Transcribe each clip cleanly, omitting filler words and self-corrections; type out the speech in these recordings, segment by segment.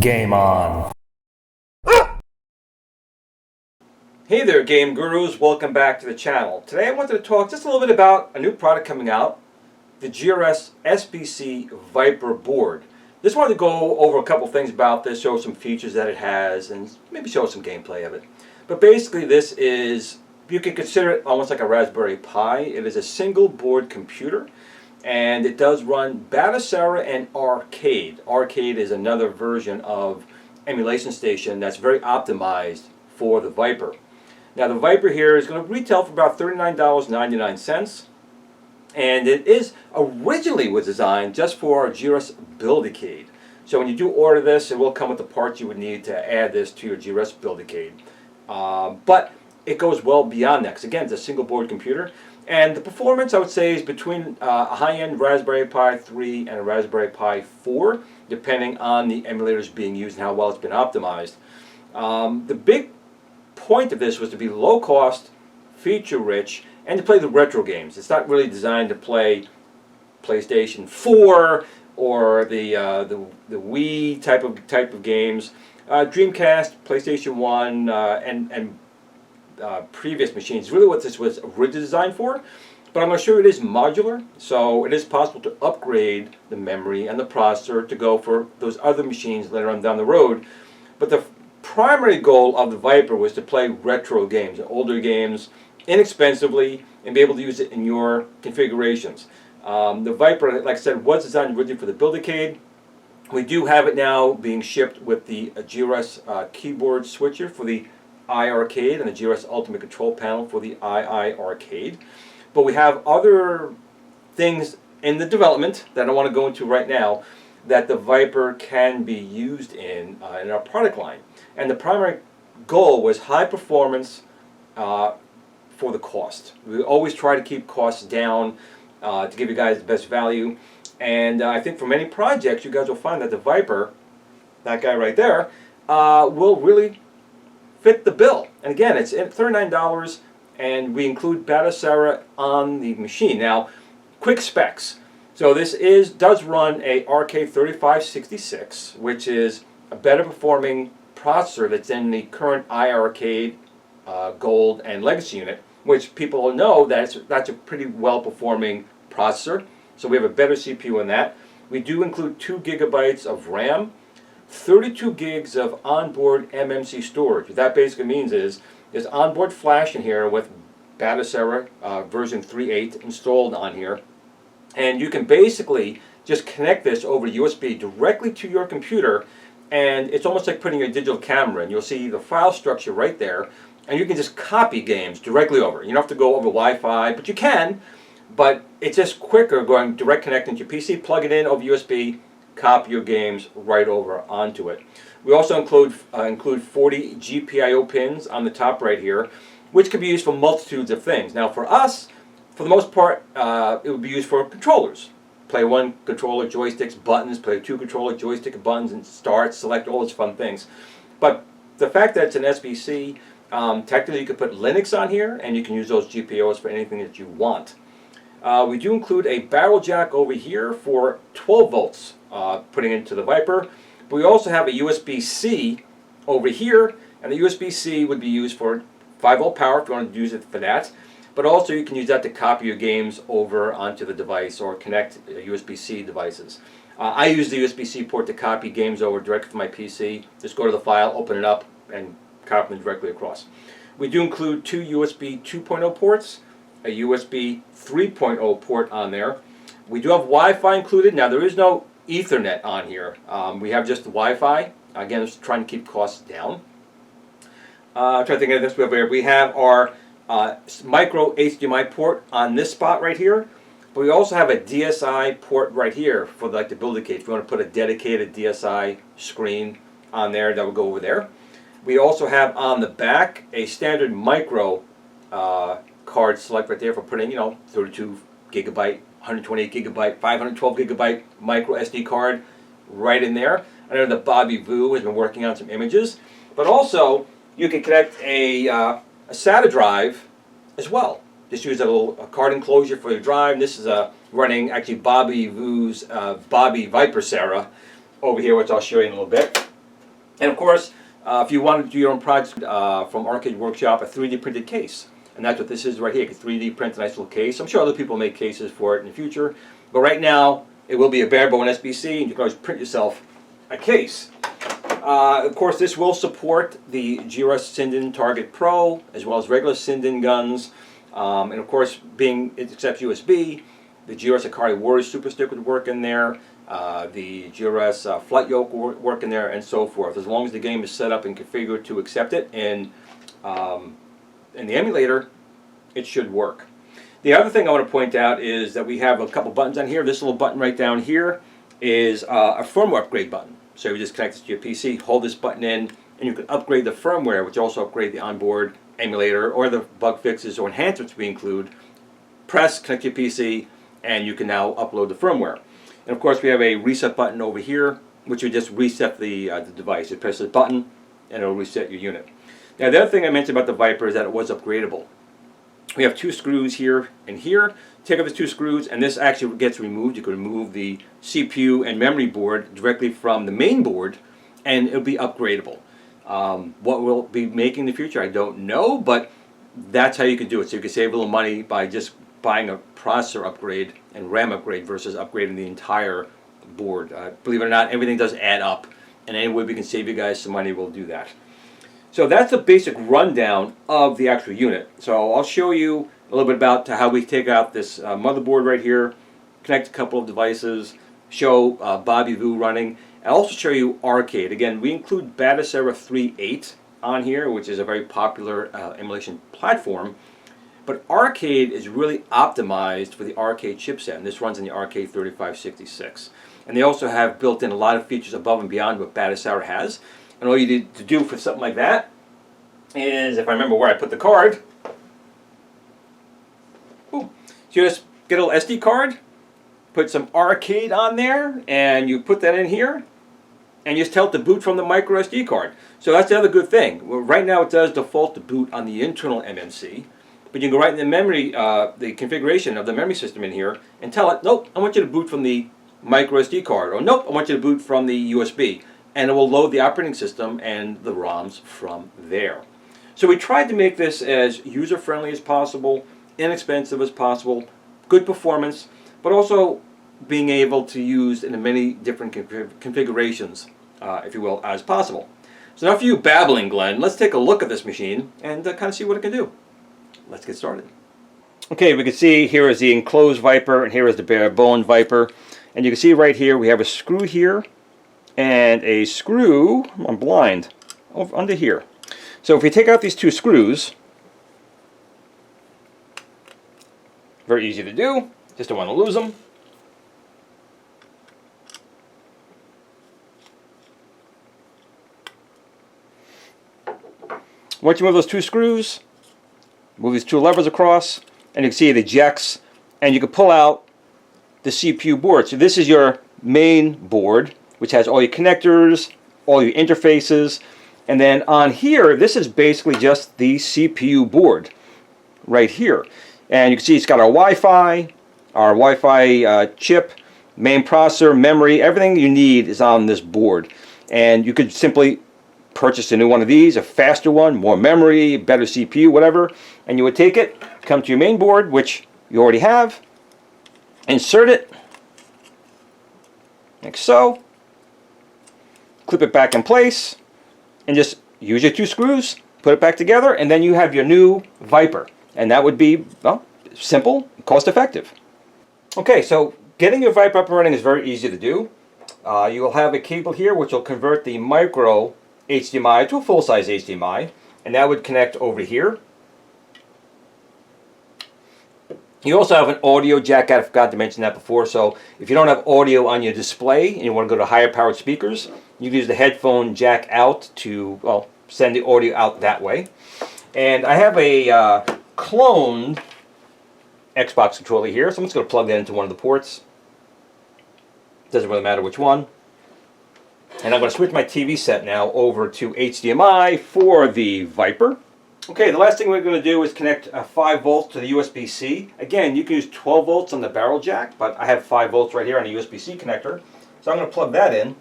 Game on. Hey there, game gurus. Welcome back to the channel. Today I wanted to talk just a little bit about a new product coming out, the GRS SBC Viper board. Just wanted to go over a couple things about this, show some features that it has, and maybe show some gameplay of it. But basically this is, you can consider it almost like a Raspberry Pi. It is a single board computer, and it does run Build-A-Cade and R-Cade. R-Cade is another version of emulation station that's very optimized for the Viper. Now the Viper here is going to retail for about $39.99, and it is originally was designed just for our GRS Build-A-Cade. So when you do order this, it will come with the parts you would need to add this to your GRS Build-A-Cade. But it goes well beyond that, because again, it's a single board computer, and the performance I would say is between a high-end Raspberry Pi 3 and a Raspberry Pi 4, depending on the emulators being used and how well it's been optimized. The big point of this was to be low cost, feature rich, and to play the retro games. It's not really designed to play PlayStation 4 or the Wii type of games. Dreamcast, PlayStation 1, and previous machines. Really what this was originally designed for. But I'm going to show you it is modular, so it is possible to upgrade the memory and the processor to go for those other machines later on down the road. But the primary goal of the Viper was to play retro games, older games, inexpensively, and be able to use it in your configurations. The Viper, like I said, was designed originally for the Build-A-Cade. We do have it now being shipped with the GRS keyboard switcher for the R-Cade and the GRS Ultimate Control Panel for the R-Cade. But we have other things in the development that I don't want to go into right now that the Viper can be used in our product line. And the primary goal was high performance for the cost. We always try to keep costs down to give you guys the best value. And I think for many projects, you guys will find that the Viper, that guy right there, will really fit the bill. And again, it's at $39, and we include Build-A-Cade on the machine. Now, quick specs. So this does run a R-Cade 3566, which is a better performing processor that's in the current R-Cade Gold and Legacy unit, which people know that's a pretty well performing processor. So we have a better CPU in that. We do include 2 gigabytes of RAM, 32 gigs of onboard MMC storage. What that basically means is there's onboard flash in here with Build-A-Cade version 3.8 installed on here. And you can basically just connect this over USB directly to your computer, and it's almost like putting your digital camera in. You'll see the file structure right there, and you can just copy games directly over. You don't have to go over Wi-Fi, but you can, but it's just quicker going direct connecting to your PC, plug it in over USB, copy your games right over onto it. We also include 40 GPIO pins on the top right here, which can be used for multitudes of things. Now for us, for the most part, it would be used for controllers. Play 1 controller, joysticks, buttons, play 2 controller, joystick, buttons, and start, select, all those fun things. But the fact that it's an SBC, technically you could put Linux on here, and you can use those GPIOs for anything that you want. We do include a barrel jack over here for 12 volts, putting into the Viper. But we also have a USB-C over here, and the USB-C would be used for 5-volt power if you want to use it for that. But also you can use that to copy your games over onto the device or connect USB-C devices. I use the USB-C port to copy games over directly from my PC. Just go to the file, open it up, and copy them directly across. We do include 2 USB 2.0 ports, a USB 3.0 port on there. We do have Wi-Fi included. Now there is no Ethernet on here. We have just the Wi-Fi. Again, just trying to keep costs down. I'm trying to think of this over here. We have our micro HDMI port on this spot right here, but we also have a DSi port right here for like the Build-A-Cade. If you want to put a dedicated DSi screen on there, that will go over there. We also have on the back a standard micro card select right there for putting, 32 gigabyte, 128 gigabyte, 512 gigabyte micro SD card right in there. I know that Bobby Vu has been working on some images, but also you can connect a SATA drive as well. Just use a little card enclosure for your drive. This is running actually Bobby Vu's Bobby Viper Sarah over here, which I'll show you in a little bit. And of course, if you want to do your own project from R-Cade Workshop, a 3D printed case. And that's what this is right here. You can 3D print a nice little case. I'm sure other people make cases for it in the future. But right now, it will be a bare bone SBC, and you can always print yourself a case. Of course, this will support the GRS Sinden Target Pro, as well as regular Sinden guns. And of course, being it accepts USB, the GRS Akari Warrior Super Stick would work in there. The GRS Flight Yoke will work in there, and so forth. As long as the game is set up and configured to accept it in the emulator, it should work. The other thing I want to point out is that we have a couple buttons on here. This little button right down here is a firmware upgrade button. So you just connect this to your PC, hold this button in, and you can upgrade the firmware, which also upgrade the onboard emulator or the bug fixes or enhancements we include. Press, connect to your PC, and you can now upload the firmware. And of course, we have a reset button over here, which would just reset the device. You press the button, and it'll reset your unit. Now, the other thing I mentioned about the Viper is that it was upgradable. We have 2 screws here and here. Take out the 2 screws, and this actually gets removed. You can remove the CPU and memory board directly from the main board, and it'll be upgradable. What we'll be making in the future, I don't know, but that's how you can do it. So you can save a little money by just buying a processor upgrade and RAM upgrade versus upgrading the entire board. Believe it or not, everything does add up, and any way we can save you guys some money, we'll do that. So that's the basic rundown of the actual unit. So I'll show you a little bit about how we take out this motherboard right here, connect a couple of devices, show Bobby Vu running, and also show you R-Cade. Again, we include Batocera 3.8 on here, which is a very popular emulation platform. But R-Cade is really optimized for the R-Cade chipset, and this runs on the R-Cade 3566. And they also have built in a lot of features above and beyond what Batocera has. And all you need to do for something like that is, if I remember where I put the card, so you just get a little SD card, put some R-Cade on there, and you put that in here, and you just tell it to boot from the micro SD card. So that's the other good thing. Well, right now it does default to boot on the internal MMC, but you can go right in the memory, the configuration of the memory system in here, and tell it, nope, I want you to boot from the micro SD card, or nope, I want you to boot from the USB. And it will load the operating system and the ROMs from there. So we tried to make this as user-friendly as possible, inexpensive as possible, good performance, but also being able to use in many different configurations, if you will, as possible. So now for you babbling, Glenn, let's take a look at this machine and kind of see what it can do. Let's get started. Okay, we can see here is the enclosed Viper, and here is the bare bone Viper. And you can see right here we have a screw here, and a screw, I'm blind, over under here. So if we take out these 2 screws, very easy to do, just don't want to lose them. Once you move those 2 screws, move these 2 levers across, and you can see it ejects, and you can pull out the CPU board. So this is your main board, which has all your connectors, all your interfaces, and then on here, this is basically just the CPU board right here. And you can see it's got our Wi-Fi chip, main processor, memory, everything you need is on this board. And you could simply purchase a new one of these, a faster one, more memory, better CPU, whatever, and you would take it, come to your main board, which you already have, insert it, like so, clip it back in place, and just use your 2 screws, put it back together, and then you have your new Viper. And that would be, well, simple, cost effective. Okay, so getting your Viper up and running is very easy to do. You will have a cable here which will convert the micro HDMI to a full-size HDMI, and that would connect over here. You also have an audio jack out. I forgot to mention that before. So if you don't have audio on your display and you want to go to higher powered speakers, you can use the headphone jack out to, well, send the audio out that way. And I have a cloned Xbox controller here, so I'm just going to plug that into one of the ports. Doesn't really matter which one. And I'm going to switch my TV set now over to HDMI for the Viper. Okay, the last thing we're going to do is connect 5 volts to the USB-C. Again, you can use 12 volts on the barrel jack, but I have 5 volts right here on a USB-C connector. So I'm going to plug that in.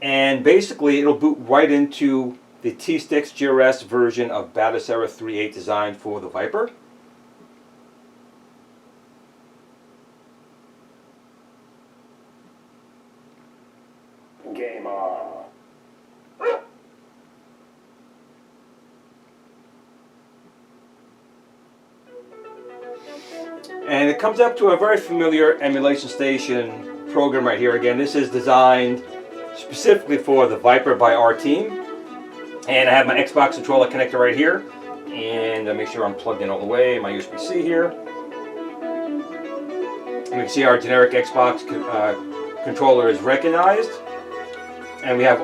and basically it'll boot right into the T-Sticks GRS version of Build-A-Cade 3.8 designed for the Viper. Game on. And it comes up to a very familiar emulation station program right here. Again, this is designed specifically for the Viper by our team. And I have my Xbox controller connector right here. And I make sure I'm plugged in all the way, my USB-C here. And we can see our generic Xbox controller is recognized. And we have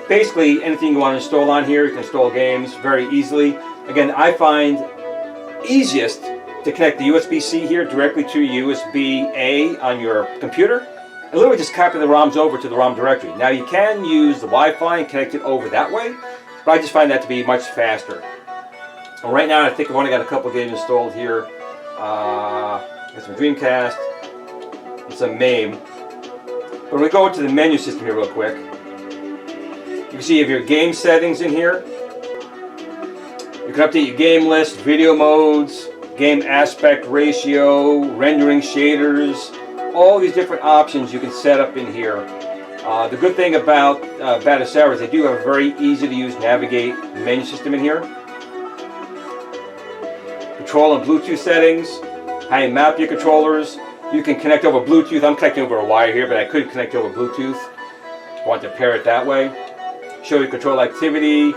basically anything you want to install on here. You can install games very easily. Again, I find easiest to connect the USB-C here directly to USB-A on your computer. And literally just copy the ROMs over to the ROM directory. Now you can use the Wi-Fi and connect it over that way, but I just find that to be much faster. Well, right now I think I've only got a couple games installed here. Got some Dreamcast and some MAME. But when we go into the menu system here real quick, you can see you have your game settings in here. You can update your game list, video modes, game aspect ratio, rendering shaders, all these different options you can set up in here. The good thing about Build-A-Cade is they do have a very easy to use navigate menu system in here. Control and Bluetooth settings, how you map your controllers. You can connect over Bluetooth. I'm connecting over a wire here, but I could connect over Bluetooth. I want to pair it that way. Show you control activity,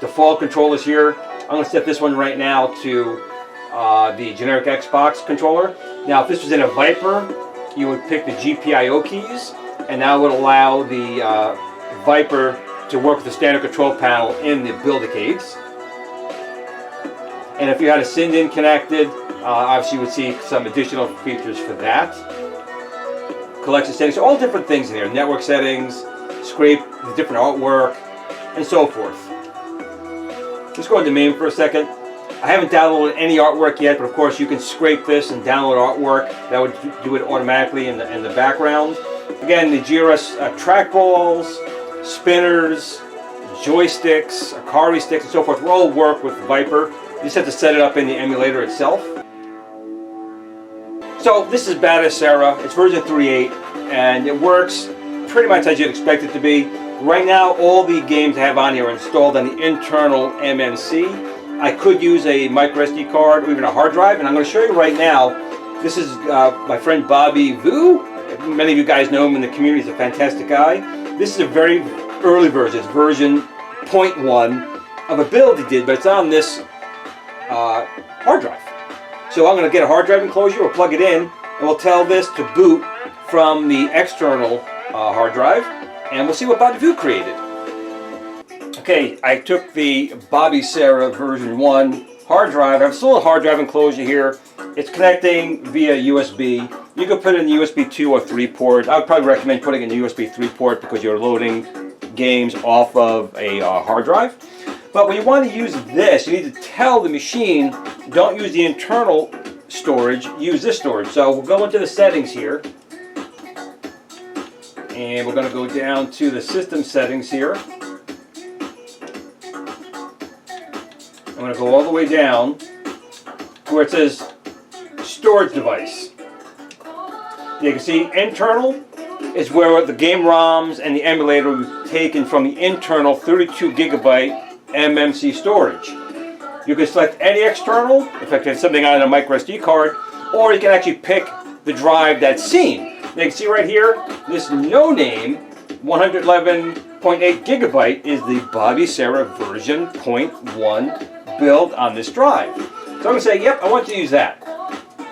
default controllers here. I'm going to set this one right now to the generic Xbox controller. Now, if this was in a Viper, you would pick the GPIO keys, and that would allow the Viper to work with the standard control panel in the Build-A-Cades. And if you had a SIND-in connected, obviously you would see some additional features for that. Collection settings, all different things in here. Network settings, scrape the different artwork, and so forth. Let's go into MAME for a second. I haven't downloaded any artwork yet, but of course you can scrape this and download artwork. That would do it automatically in the background. Again, the GRS trackballs, spinners, joysticks, Akari sticks, and so forth will all work with Viper. You just have to set it up in the emulator itself. So this is Build-A-Cade. It's version 3.8, and it works pretty much as you'd expect it to be. Right now, all the games I have on here are installed on the internal MMC. I could use a micro SD card or even a hard drive, and I'm going to show you right now. This is my friend Bobby Vu. Many of you guys know him in the community. He's a fantastic guy. This is a very early version. It's version 0.1 of a build he did, but it's on this hard drive. So I'm going to get a hard drive enclosure, we'll plug it in, and we'll tell this to boot from the external hard drive, and we'll see what Bobby Vu created. Okay, I took the Build-A-Cade version 1 hard drive. I have still a hard drive enclosure here. It's connecting via USB. You could put it in the USB 2 or 3 port. I would probably recommend putting it in the USB 3 port because you're loading games off of a hard drive. But when you want to use this, you need to tell the machine, don't use the internal storage, use this storage. So we'll go into the settings here. And we're going to go down to the system settings here. I'm going to go all the way down where it says storage device. You can see internal is where the game ROMs and the emulator will be taken from the internal 32 gigabyte MMC storage. You can select any external, in fact it's something on a micro SD card, or you can actually pick the drive that's seen. Now you can see right here, this no-name 111.8 gigabyte is the Build-A-Cade version 0.1 build on this drive. So I'm going to say, yep, I want to use that.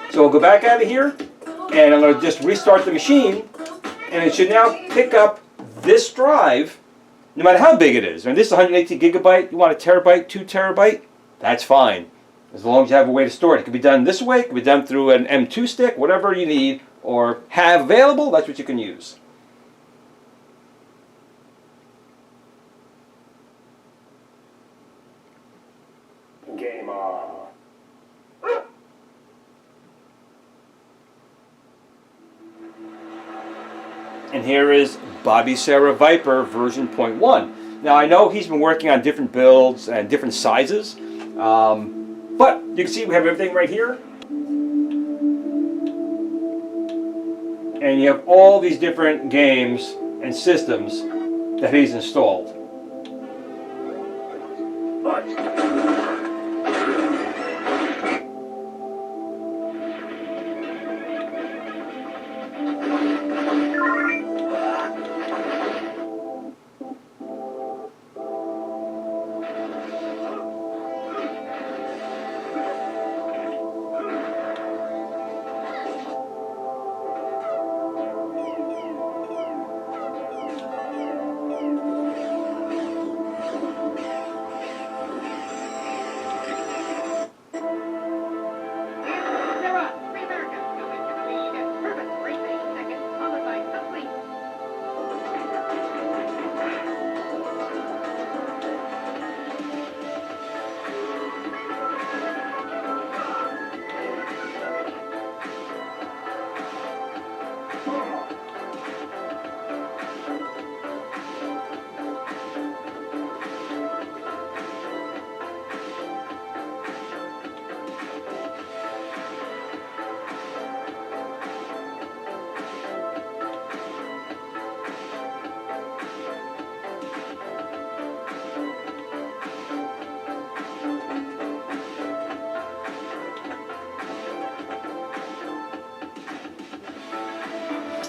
So we'll go back out of here, and I'm going to just restart the machine, and it should now pick up this drive, no matter how big it is. I mean, this is 118 gigabyte, you want a terabyte, 2 terabyte, that's fine. As long as you have a way to store it. It can be done this way, it can be done through an M2 stick, whatever you need or have available, that's what you can use. Game on. And here is Bobby Sarah Viper version 0.1. Now I know he's been working on different builds and different sizes, but you can see we have everything right here. And you have all these different games and systems that he's installed.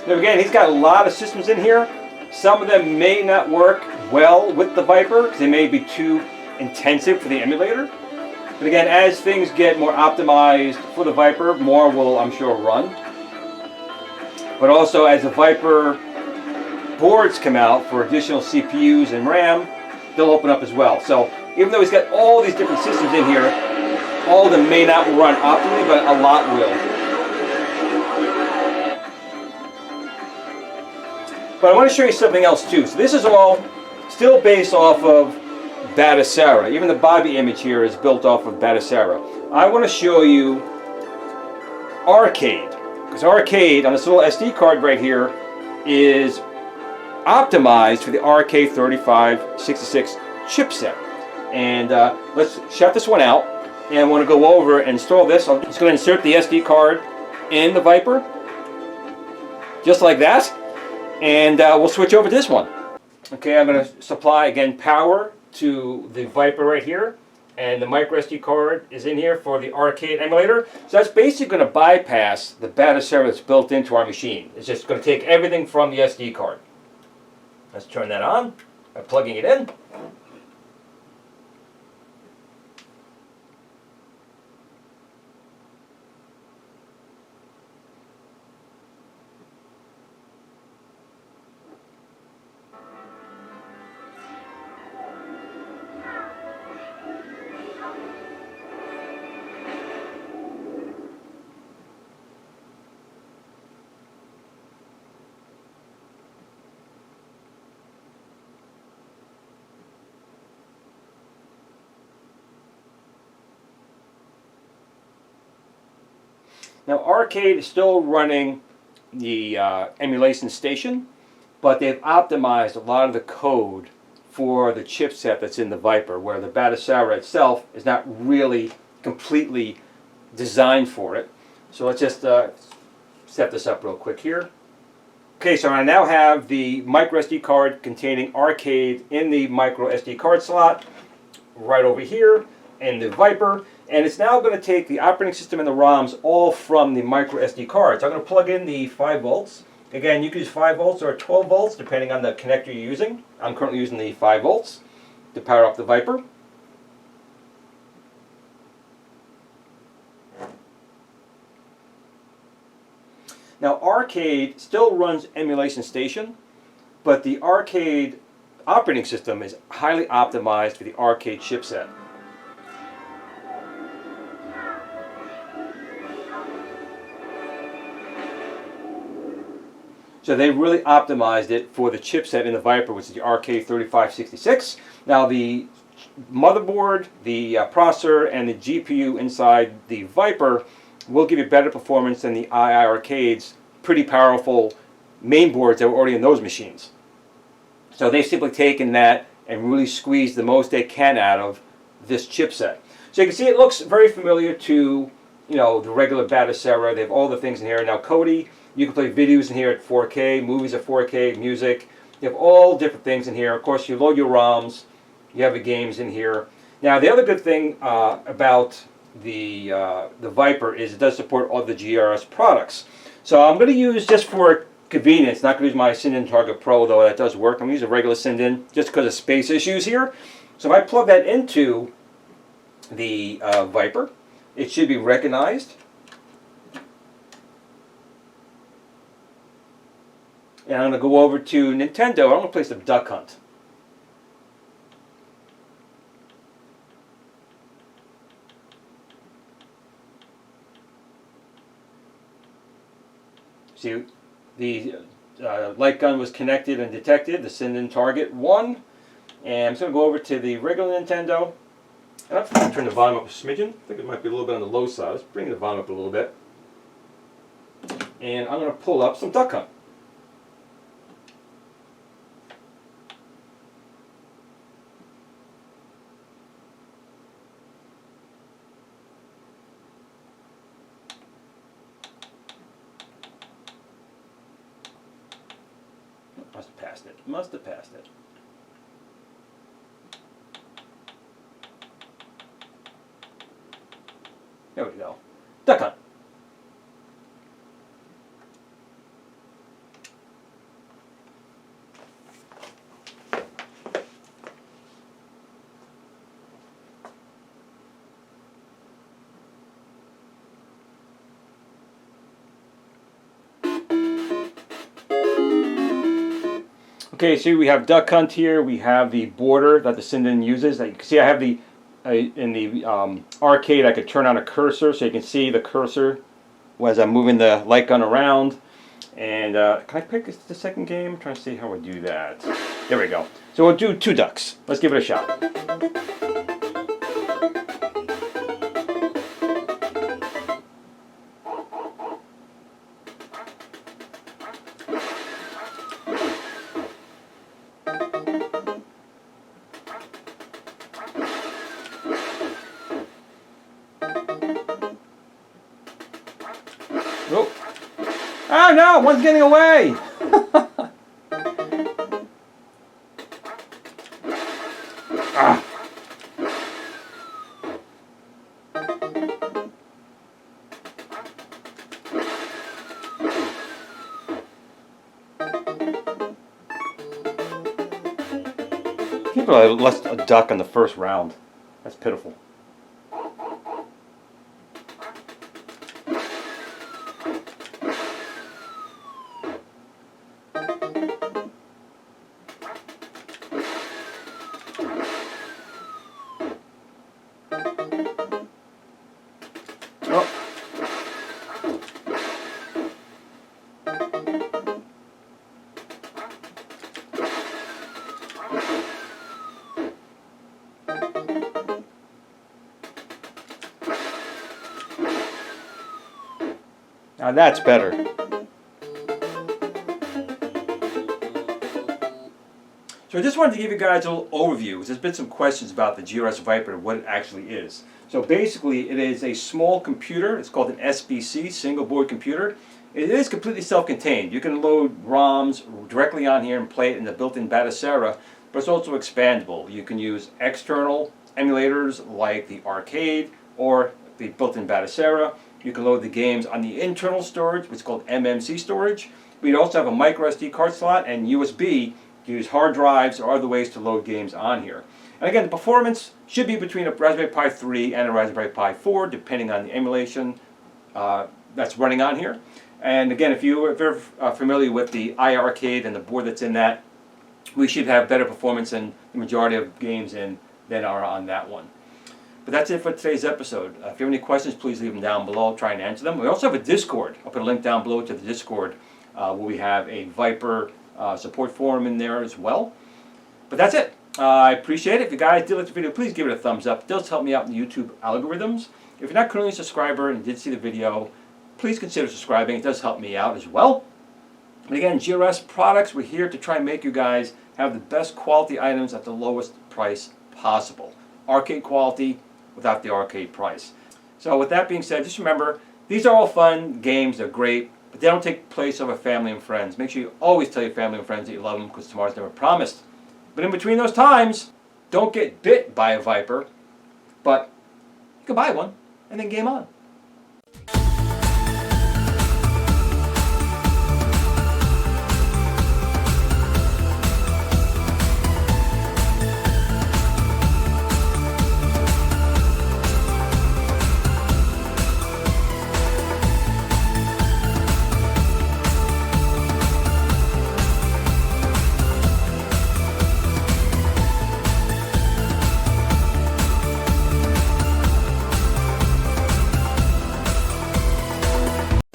Now again, he's got a lot of systems in here. Some of them may not work well with the Viper because they may be too intensive for the emulator. But again, as things get more optimized for the Viper, more will, I'm sure, run. But also, as the Viper boards come out for additional CPUs and RAM, they'll open up as well. So even though he's got all these different systems in here, all of them may not run optimally, but a lot will. But I want to show you something else too. So this is all still based off of Build-A-Cade. Even the Bobby image here is built off of Build-A-Cade. I want to show you R-Cade. Because R-Cade on this little SD card right here is optimized for the R-Cade 3566 chipset. And let's shut this one out. And I want to go over and install this. I'm just going to insert the SD card in the Viper. Just like that. And we'll switch over to this one. Okay, I'm going to supply, again, power to the Viper right here. And the micro SD card is in here for the R-Cade emulator. So that's basically going to bypass the Build-A-Cade that's built into our machine. It's just going to take everything from the SD card. Let's turn that on by plugging it in. Now R-Cade is still running the emulation station, but they've optimized a lot of the code for the chipset that's in the Viper, where the Build-A-Cade itself is not really completely designed for it. So let's just set this up real quick here. Okay, so I now have the micro SD card containing R-Cade in the micro SD card slot right over here in the Viper. And it's now going to take the operating system and the ROMs all from the micro SD card. So I'm going to plug in the 5 volts. Again, you can use 5 volts or 12 volts depending on the connector you're using. I'm currently using the 5 volts to power up the Viper. Now R-Cade still runs emulation station, but the R-Cade operating system is highly optimized for the R-Cade chipset. So they really optimized it for the chipset in the Viper, which is the R-Cade 3566. Now the motherboard, the processor, and the GPU inside the Viper will give you better performance than the II Arcade's pretty powerful main boards that were already in those machines. So they've simply taken that and really squeezed the most they can out of this chipset. So you can see it looks very familiar to, you know, the regular Batacera. They have all the things in here. Now Kodi, you can play videos in here at 4K, movies at 4K, music. You have all different things in here. Of course, you load your ROMs. You have the games in here. Now the other good thing about the Viper is it does support all the GRS products. So I'm going to use, just for convenience, not going to use my Sinden Target Pro, though that does work. I'm going to use a regular Sinden just because of space issues here. So if I plug that into the Viper, it should be recognized. And I'm going to go over to Nintendo. I'm going to play some Duck Hunt. See, the light gun was connected and detected. The Sinden Target 1. And I'm just going to go over to the regular Nintendo. And I'm going to turn the volume up a smidgen. I think it might be a little bit on the low side. Let's bring the volume up a little bit. And I'm going to pull up some Duck Hunt. Must have passed it. Must have passed it. There we go. Duck Hunt. Okay, so we have Duck Hunt here. We have the border that the Sinden uses. You can see I have the in the R-Cade, I could turn on a cursor, so you can see the cursor as I'm moving the light gun around. And can I pick the second game? I'm trying to see how we do that. There we go. So we'll do 2 ducks. Let's give it a shot. Oh. Oh no, one's getting away! Ah. People lost a duck on the first round. That's pitiful. Now that's better. So I just wanted to give you guys a little overview. There's been some questions about the GRS Viper and what it actually is. So basically it is a small computer. It's called an SBC, single board computer. It is completely self-contained. You can load ROMs directly on here and play it in the built-in Batacera, but it's also expandable. You can use external emulators like the R-Cade or the built-in Batacera. You can load the games on the internal storage, which is called MMC storage. We also have a micro SD card slot and USB to use hard drives or other ways to load games on here. And again, the performance should be between a Raspberry Pi 3 and a Raspberry Pi 4, depending on the emulation that's running on here. And again, if you're familiar with the R-Cade and the board that's in that, we should have better performance in the majority of games than are on that one. But that's it for today's episode. If you have any questions, please leave them down below. I'll try and answer them. We also have a Discord. I'll put a link down below to the Discord where we have a Viper support forum in there as well. But that's it. I appreciate it. If you guys did like the video, please give it a thumbs up. It does help me out in the YouTube algorithms. If you're not currently a subscriber and did see the video, please consider subscribing. It does help me out as well. And again, GRS products, we're here to try and make you guys have the best quality items at the lowest price possible. R-Cade quality without the R-Cade price. So with that being said, just remember, these are all fun games, they're great, but they don't take place over family and friends. Make sure you always tell your family and friends that you love them, because tomorrow's never promised. But in between those times, don't get bit by a Viper, but you can buy one and then game on.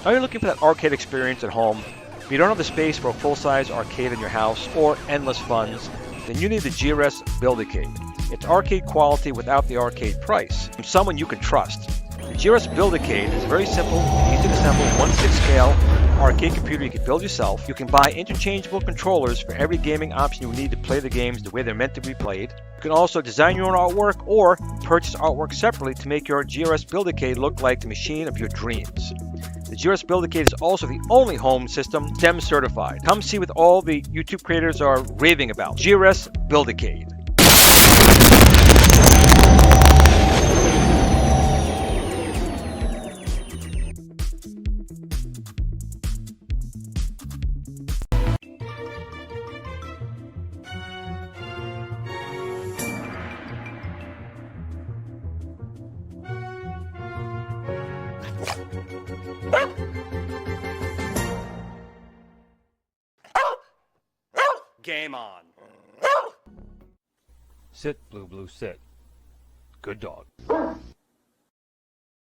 Are you looking for that arcade experience at home? If you don't have the space for a full-size arcade in your house or endless funds, then you need the GRS Build-A-Cade. It's arcade quality without the arcade price, from someone you can trust. The GRS Build-A-Cade is a very simple, easy to assemble, 1/6 scale arcade computer you can build yourself. You can buy interchangeable controllers for every gaming option you need to play the games the way they're meant to be played. You can also design your own artwork or purchase artwork separately to make your GRS Build-A-Cade look like the machine of your dreams. The GRS Build-A-Cade is also the only home system STEM certified. Come see what all the YouTube creators are raving about. GRS Build-A-Cade. Game on. Sit, Blue Blue, sit. Good dog.